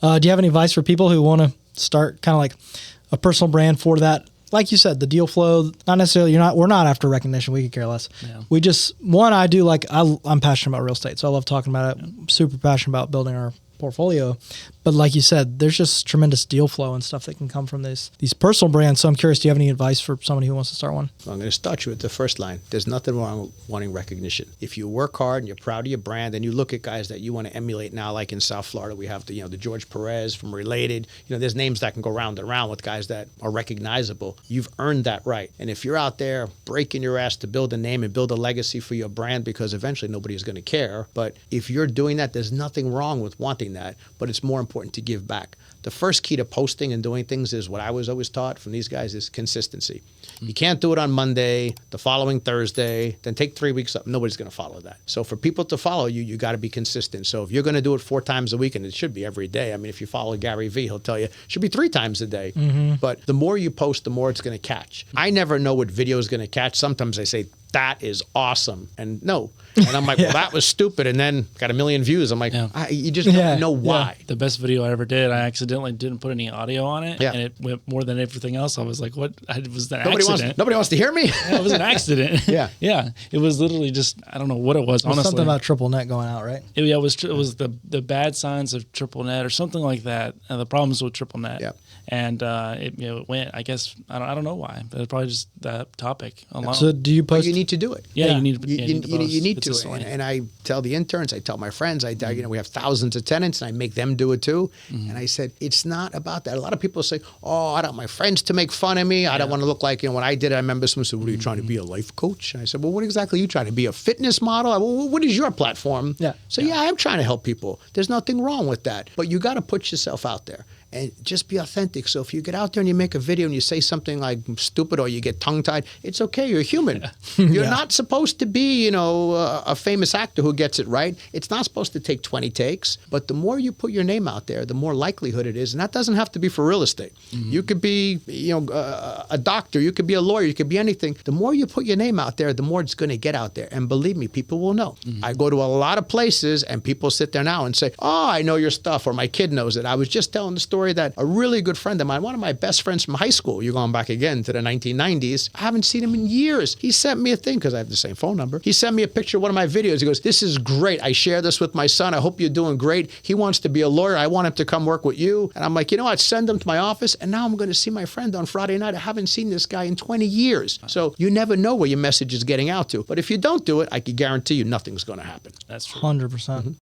Do you have any advice for people who want to start kind of like a personal brand for that? Like you said, the deal flow, not necessarily, we're not after recognition. We could care less. Yeah. We just, I do I'm passionate about real estate. So I love talking about it. I'm super passionate about building our portfolio. But like you said, there's just tremendous deal flow and stuff that can come from these personal brands. So I'm curious, do you have any advice for somebody who wants to start one? Well, I'm going to start you with the first line. There's nothing wrong with wanting recognition. If you work hard and you're proud of your brand and you look at guys that you want to emulate now, like in South Florida, we have the George Perez from Related. There's names that can go round and round with guys that are recognizable. You've earned that right. And if you're out there breaking your ass to build a name and build a legacy for your brand, because eventually nobody's going to care. But if you're doing that, there's nothing wrong with wanting that, but it's more important to give back. The first key to posting and doing things is what I was always taught from these guys is consistency. You can't do it on Monday, the following Thursday, then take 3 weeks up. Nobody's going to follow that. So for people to follow you, you got to be consistent. So if you're going to do it 4 times a week, and it should be every day. I mean, if you follow Gary Vee, he'll tell you it should be 3 times a day. Mm-hmm. But the more you post, the more it's going to catch. I never know what video is going to catch. Sometimes I say, that is awesome. And no. And I'm like, well, that was stupid. And then got 1 million views. I'm like, you just don't know why. The best video I ever did, I accidentally didn't put any audio on it. Yeah. And it went more than everything else. I was like, what? It was an accident. Nobody wants to hear me? It was an accident. Yeah. It was literally just, I don't know what it was, honestly. Something about triple net going out, right? It was the bad signs of triple net or something like that. The problems with triple net. Yeah. And it went, I guess, I don't know why, but it's probably just that topic alone. So do you post? Well, you need to do it. Yeah, you need to do it. And I tell the interns, I tell my friends, I tell, we have thousands of tenants, and I make them do it too. Mm-hmm. And I said, it's not about that. A lot of people say, oh, I don't want my friends to make fun of me. I don't want to look like, when I did it, I remember someone said, what are you trying to be, a life coach? And I said, well, what exactly are you trying to be, a fitness model? Well, what is your platform? Yeah. So I'm trying to help people. There's nothing wrong with that. But you got to put yourself out there. And just be authentic. So if you get out there and you make a video and you say something like stupid or you get tongue-tied, it's okay. You're human. You're not supposed to be, a famous actor who gets it right. It's not supposed to take 20 takes. But the more you put your name out there, the more likelihood it is. And that doesn't have to be for real estate. Mm-hmm. You could be, a doctor. You could be a lawyer. You could be anything. The more you put your name out there, the more it's going to get out there. And believe me, people will know. Mm-hmm. I go to a lot of places and people sit there now and say, oh, I know your stuff, or my kid knows it. I was just telling the story that a really good friend of mine, one of my best friends from high school, you're going back again to the 1990s, I haven't seen him in years. He sent me a thing, because I have the same phone number. He sent me a picture of one of my videos. He goes, this is great. I share this with my son. I hope you're doing great. He wants to be a lawyer. I want him to come work with you. And I'm like, what? Send him to my office. And now I'm going to see my friend on Friday night. I haven't seen this guy in 20 years. So you never know where your message is getting out to. But if you don't do it, I can guarantee you nothing's going to happen. That's true. 100%.